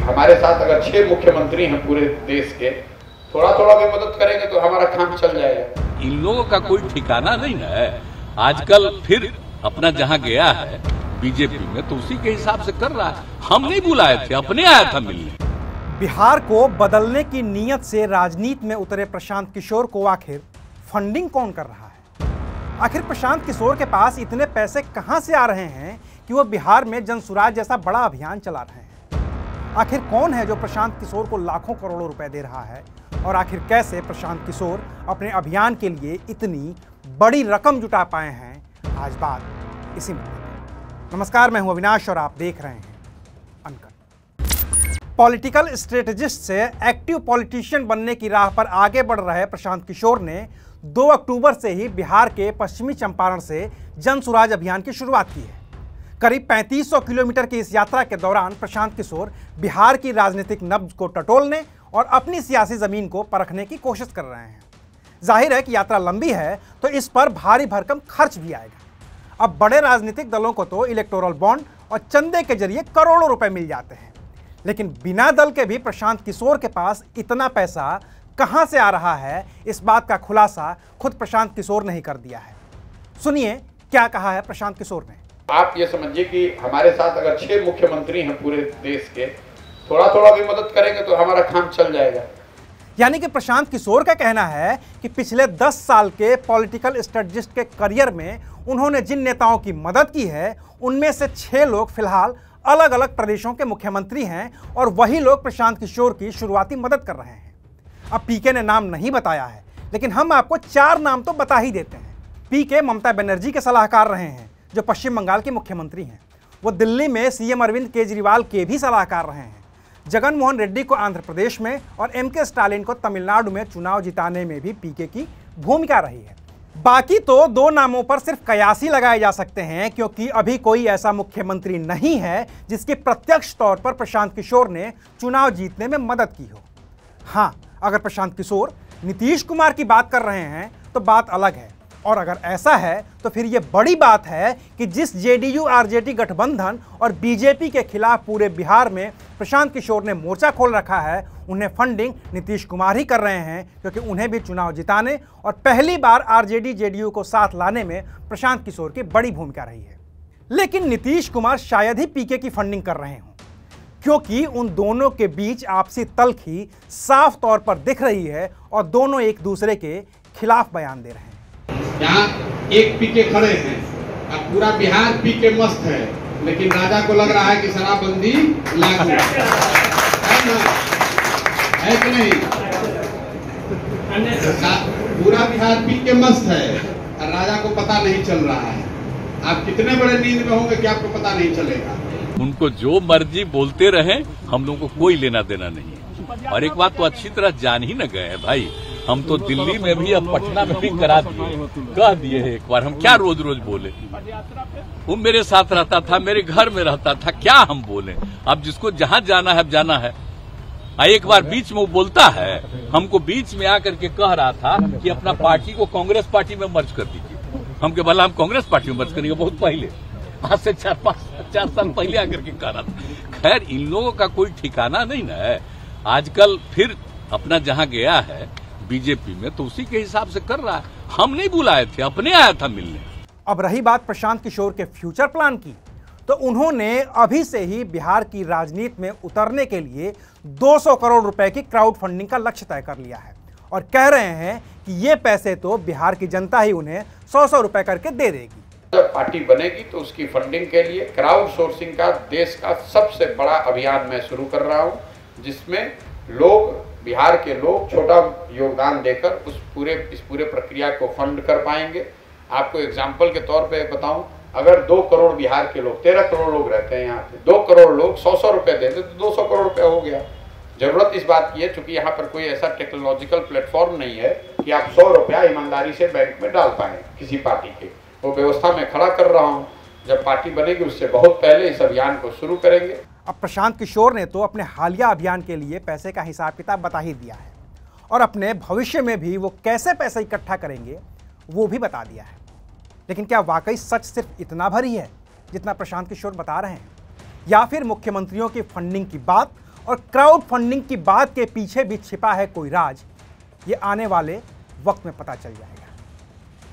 हमारे साथ अगर 6 मुख्यमंत्री हैं पूरे देश के, थोड़ा थोड़ा भी मदद करेंगे तो हमारा काम चल जाएगा। इन लोगों का कोई ठिकाना नहीं है। आजकल फिर अपना जहां गया है बीजेपी में तो उसी के हिसाब से कर रहा है। हम नहीं बुलाए थे, अपने आया था मिलने। बिहार को बदलने की नीयत से राजनीति में उतरे प्रशांत किशोर को आखिर फंडिंग कौन कर रहा है? आखिर प्रशांत किशोर के पास इतने पैसे कहां से आ रहे हैं कि वो बिहार में जनसुराज जैसा बड़ा अभियान चला रहे हैं? आखिर कौन है जो प्रशांत किशोर को लाखों करोड़ों रुपए दे रहा है? और आखिर कैसे प्रशांत किशोर अपने अभियान के लिए इतनी बड़ी रकम जुटा पाए हैं? आज बात इसी मुद्दे पर। नमस्कार, मैं हूं अविनाश और आप देख रहे हैं अनकट। पॉलिटिकल स्ट्रेटेजिस्ट से एक्टिव पॉलिटिशियन बनने की राह पर आगे बढ़ रहे प्रशांत किशोर ने 2 अक्टूबर से ही बिहार के पश्चिमी चंपारण से जनसुराज अभियान की शुरुआत की है। करीब 3500 किलोमीटर की इस यात्रा के दौरान प्रशांत किशोर बिहार की राजनीतिक नब्ज को टटोलने और अपनी सियासी जमीन को परखने की कोशिश कर रहे हैं। जाहिर है कि यात्रा लंबी है तो इस पर भारी भरकम खर्च भी आएगा। अब बड़े राजनीतिक दलों को तो इलेक्टोरल बॉन्ड और चंदे के जरिए करोड़ों रुपए मिल जाते हैं, लेकिन बिना दल के भी प्रशांत किशोर के पास इतना पैसा कहां से आ रहा है, इस बात का खुलासा खुद प्रशांत किशोर ने ही कर दिया है। सुनिए क्या कहा है प्रशांत किशोर ने। आप ये समझिए कि हमारे साथ अगर 6 मुख्यमंत्री हैं पूरे देश के, थोड़ा थोड़ा भी मदद करेंगे तो हमारा काम चल जाएगा। यानी कि प्रशांत किशोर का कहना है कि पिछले 10 साल के पॉलिटिकल स्ट्रेटजिस्ट के करियर में उन्होंने जिन नेताओं की मदद की है उनमें से 6 लोग फिलहाल अलग अलग प्रदेशों के मुख्यमंत्री हैं और वही लोग प्रशांत किशोर की शुरुआती मदद कर रहे हैं। अब पीके ने नाम नहीं बताया है, लेकिन हम आपको 4 नाम तो बता ही देते हैं। पीके ममता बनर्जी के सलाहकार रहे हैं जो पश्चिम बंगाल के मुख्यमंत्री हैं। वो दिल्ली में सीएम अरविंद केजरीवाल के भी सलाहकार रहे हैं। जगन मोहन रेड्डी को आंध्र प्रदेश में और एमके स्टालिन को तमिलनाडु में चुनाव जिताने में भी पीके की भूमिका रही है। बाकी तो 2 नामों पर सिर्फ कयासी लगाए जा सकते हैं, क्योंकि अभी कोई ऐसा मुख्यमंत्री नहीं है जिसकी प्रत्यक्ष तौर पर प्रशांत किशोर ने चुनाव जीतने में मदद की हो। हाँ, अगर प्रशांत किशोर नीतीश कुमार की बात कर रहे हैं तो बात अलग है, और अगर ऐसा है तो फिर यह बड़ी बात है कि जिस जेडीयू आरजेडी गठबंधन और बीजेपी के खिलाफ पूरे बिहार में प्रशांत किशोर ने मोर्चा खोल रखा है, उन्हें फंडिंग नीतीश कुमार ही कर रहे हैं, क्योंकि उन्हें भी चुनाव जिताने और पहली बार आरजेडी जेडीयू को साथ लाने में प्रशांत किशोर की बड़ी भूमिका रही है। लेकिन नीतीश कुमार शायद ही पीके की फंडिंग कर रहे हों, क्योंकि उन दोनों के बीच आपसी तल्खी साफ तौर पर दिख रही है और दोनों एक दूसरे के खिलाफ बयान दे रहे हैं। यहाँ एक पीके खड़े हैं, अब पूरा बिहार पीके मस्त है, लेकिन राजा को लग रहा है कि शराबबंदी लागू है कि नहीं? पूरा बिहार पीके मस्त है और राजा को पता नहीं चल रहा है। आप कितने बड़े नींद में होंगे कि आपको पता नहीं चलेगा। उनको जो मर्जी बोलते रहे, हम लोगों को कोई लेना देना नहीं। और एक बात तो अच्छी तरह जान ही न गए हैं भाई, हम तो दिल्ली में भी अब पटना में भी कह दिए हैं एक बार। हम क्या रोज रोज बोले? वो मेरे साथ रहता था, मेरे घर में रहता था, क्या हम बोले? अब जिसको जहां जाना है अब जाना है। एक बार बीच में वो बोलता है, हमको बीच में आकर के कह रहा था कि अपना पार्टी को कांग्रेस पार्टी में मर्ज कर दीजिए। हम के बोला हम कांग्रेस पार्टी में मर्ज करेंगे, बहुत पहले, आज से 4 साल पहले आकर के कह रहा था। खैर, इन लोगों का कोई ठिकाना नहीं ना है। आजकल फिर अपना जहां गया है बीजेपी में तो उसी के हिसाब से कर रहा है। हम नहीं बुलाए थे, अपने आया था मिलने। अब रही बात प्रशांत किशोर के फ्यूचर प्लान की, तो उन्होंने अभी से ही बिहार की राजनीति में उतरने के लिए 200 करोड़ रुपए की क्राउड फंडिंग का लक्ष्य तय कर लिया है और कह रहे हैं कि ये पैसे तो बिहार की जनता ही उन्हें 100-100 रुपए करके दे देगी। जब पार्टी बनेगी तो उसकी फंडिंग के लिए क्राउड सोर्सिंग का देश का सबसे बड़ा अभियान मैं शुरू कर रहा हूँ, जिसमें लोग, बिहार के लोग छोटा योगदान देकर इस पूरे प्रक्रिया को फंड कर पाएंगे। आपको एग्जाम्पल के तौर पे बताऊं, अगर 2 करोड़ बिहार के लोग, 13 करोड़ लोग रहते हैं यहाँ पे, 2 करोड़ लोग 100-100 रुपए देते तो 200 करोड़ रुपए हो गया। जरूरत इस बात की है, चूंकि यहाँ पर कोई ऐसा टेक्नोलॉजिकल प्लेटफॉर्म नहीं है कि आप 100 रुपया ईमानदारी से बैंक में डाल पाए किसी पार्टी के। वो व्यवस्था मैं खड़ा कर रहा हूँ। जब पार्टी बनेगी उससे बहुत पहले इस अभियान को शुरू करेंगे। अब प्रशांत किशोर ने तो अपने हालिया अभियान के लिए पैसे का हिसाब किताब बता ही दिया है और अपने भविष्य में भी वो कैसे पैसे इकट्ठा करेंगे वो भी बता दिया है। लेकिन क्या वाकई सच सिर्फ इतना भर ही है जितना प्रशांत किशोर बता रहे हैं, या फिर मुख्यमंत्रियों की फंडिंग की बात और क्राउड फंडिंग की बात के पीछे भी छिपा है कोई राज, ये आने वाले वक्त में पता चल जाएगा।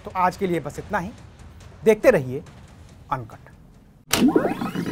तो आज के लिए बस इतना ही। देखते रहिए अनकट।